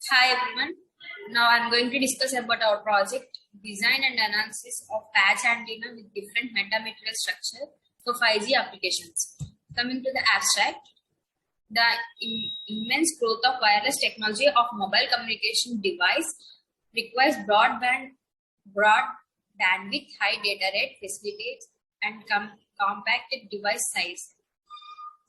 Hi everyone. Now I'm going to discuss about our project design and analysis of patch antenna with different metamaterial structure for 5G applications. Coming to the abstract, the immense growth of wireless technology of mobile communication device requires broad bandwidth, high data rate facilities, and compacted device size.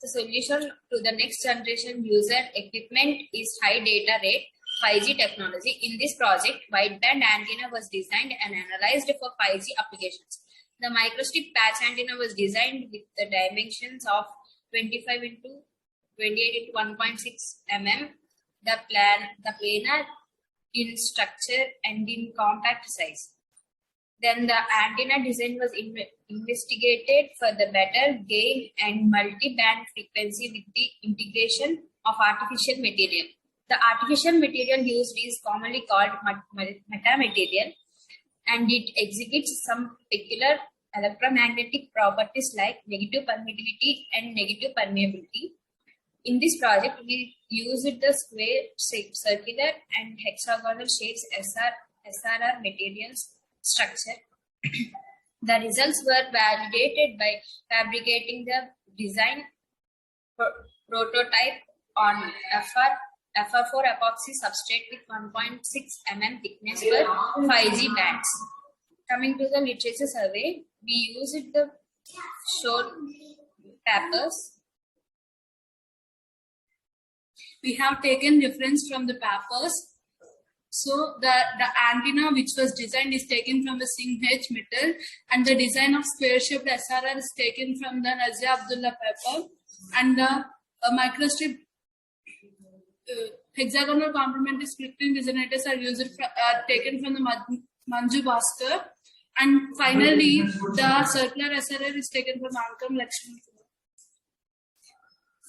The solution to the next generation user equipment is high data rate 5G technology. In this project, wideband antenna was designed and analyzed for 5G applications. The microstrip patch antenna was designed with the dimensions of 25 into 28 into 1.6 mm, the planar in structure and in compact size. Then the antenna design was investigated for the better gain and multi-band frequency with the integration of artificial material. The artificial material used is commonly called metamaterial, and it exhibits some peculiar electromagnetic properties like negative permittivity and negative permeability. In this project, we used the square, circular, and hexagonal shapes SRR materials structure. The results were validated by fabricating the design prototype on FR4 epoxy substrate with 1.6 mm thickness for 5G bands. Coming to the literature survey, we used the shown papers. We have taken reference from the papers. So the antenna which was designed is taken from the Singh H metal, and the design of square-shaped SRR is taken from the Nazia Abdullah paper, and the microstrip hexagonal complementary split-ring resonators are taken from the Manju Bhaskar, and finally the circular SRR is taken from Ankam Lakshman.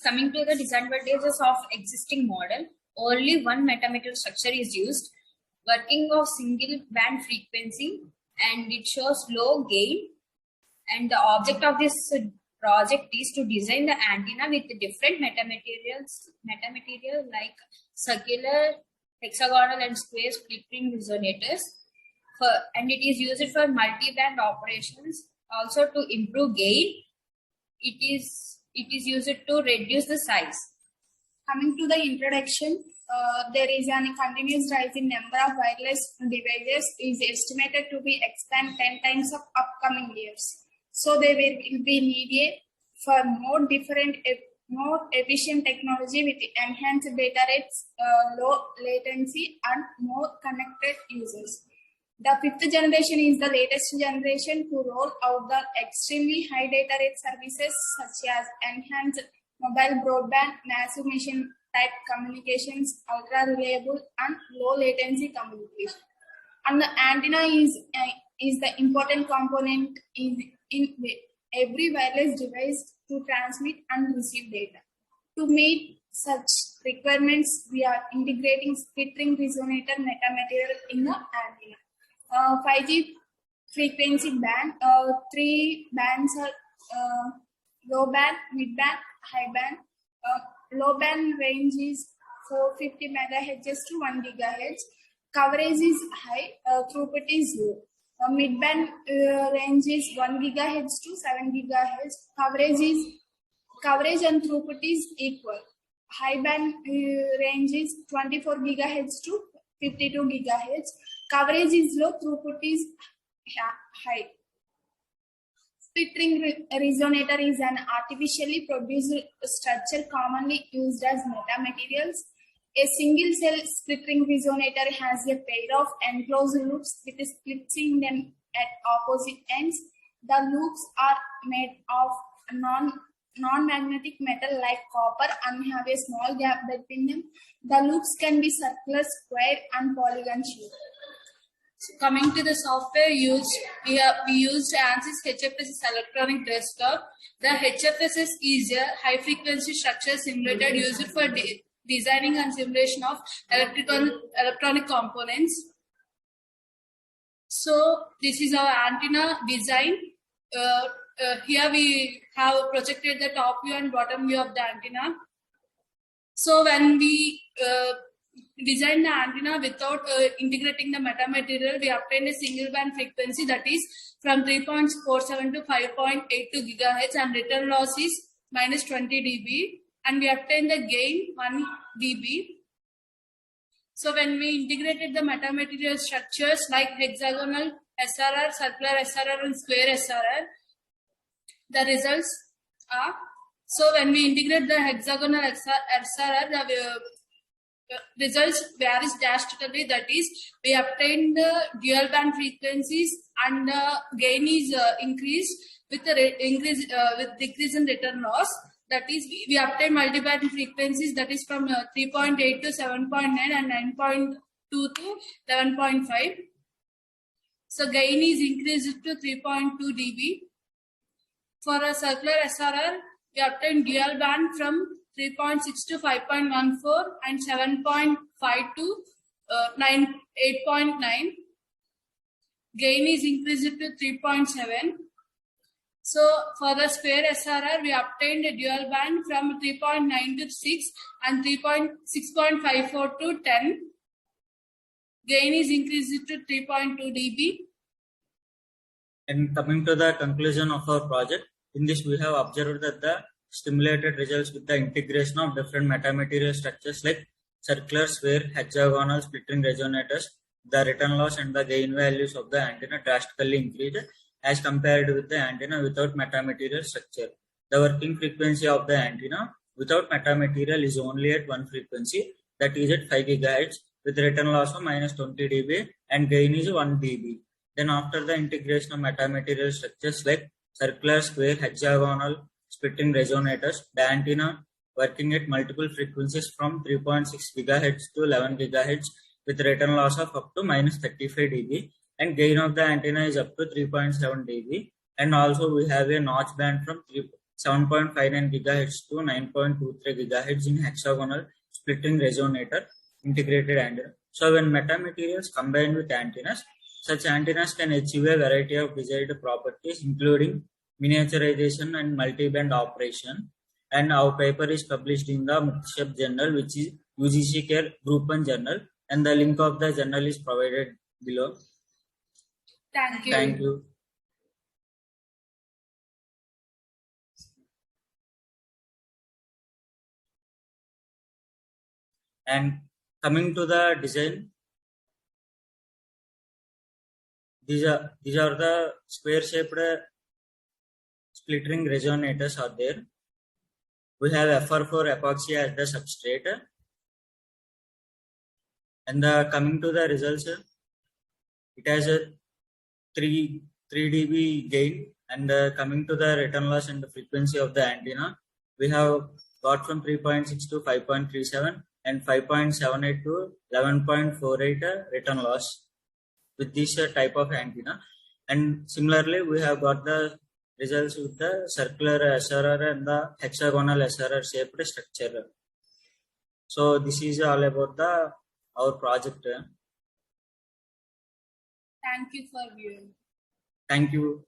Coming to the disadvantages of existing model, only one metamaterial structure is used, working of single band frequency, and it shows low gain. And the object of this project is to design the antenna with different metamaterial like circular, hexagonal, and square split ring resonators. And it is used for multi-band operations. Also to improve gain, it is used to reduce the size. Coming to the introduction, there is a continuous rise in number of wireless devices is estimated to be expand 10 times of upcoming years. So there will be needed for more efficient technology with enhanced data rates, low latency, and more connected users. The fifth generation is the latest generation to roll out the extremely high data rate services such as enhanced mobile broadband, massive machine type communications, ultra reliable and low latency communication. And the antenna is the important component in every wireless device to transmit and receive data. To meet such requirements, we are integrating split ring resonator metamaterial in the antenna. 5G frequency band, 3 bands are low band, mid band, high band. Low band range is 450 MHz to 1 GHz. Coverage is high, throughput is low. Mid band range is 1 GHz to 7 GHz. Coverage and throughput is equal. High band range is 24 GHz to 52 GHz. Coverage is low, throughput is high. Split ring resonator is an artificially produced structure commonly used as metamaterials. A single cell split ring resonator has a pair of enclosed loops with splits in them at opposite ends. The loops are made of non-magnetic metal like copper and have a small gap between them. The loops can be circular, square, and polygon shaped. So coming to the software used, we used ANSYS HFSS electronic desktop. The HFSS is a high frequency structure simulator used for designing and simulation of electronic components. So this is our antenna design. Here we have projected the top view and bottom view of the antenna. So when we designed the antenna without integrating the metamaterial. We obtained a single band frequency that is from 3.47 to 5.82 gigahertz, and return loss is minus 20 dB, and we obtained the gain 1 dB. So when we integrated the metamaterial structures like hexagonal SRR, circular SRR, and square SRR, the results are, so when we integrate the hexagonal SRR, the results varies drastically. That is, we obtain the dual band frequencies and the gain is increased with the with decrease in return loss. That is, we obtain multi-band frequencies, that is from 3.8 to 7.9 and 9.2 to 11.5. So gain is increased to 3.2 dB. For a circular SRR, we obtain dual band from 3.6 to 5.14 and 7.5 to 8.9. Gain is increased to 3.7. So for the square SRR, we obtained a dual band from 3.9 to 6 and 6.54 to 10. Gain is increased to 3.2 dB. And coming to the conclusion of our project, in this we have observed that the stimulated results with the integration of different metamaterial structures like circular, square, hexagonal, split ring resonators, the return loss and the gain values of the antenna drastically increased as compared with the antenna without metamaterial structure. The working frequency of the antenna without metamaterial is only at one frequency, that is at 5 GHz, with return loss of minus 20 dB and gain is 1 dB. Then after the integration of metamaterial structures like circular, square, hexagonal, split ring resonators, the antenna working at multiple frequencies from 3.6 GHz to 11 GHz with return loss of up to minus 35 dB, and gain of the antenna is up to 3.7 dB. And also we have a notch band from 7.59 GHz to 9.23 GHz in hexagonal split ring resonator integrated antenna. So when metamaterials combined with antennas, such antennas can achieve a variety of desired properties, including miniaturization and multi-band operation. And our paper is published in the Mukshap journal, which is UGC Care Group 1 journal, and the link of the journal is provided below. Thank you. Thank you. And coming to the design, these are the square shaped split ring resonators are there. We have FR4 epoxy as the substrate. And coming to the results, it has a 3 dB gain. And coming to the return loss and the frequency of the antenna, we have got from 3.6 to 5.37 and 5.78 to 11.48 return loss with this type of antenna. And similarly, we have got the results with the circular SRR and the hexagonal SRR shaped structure. So this is all about our project. Thank you for viewing. Thank you.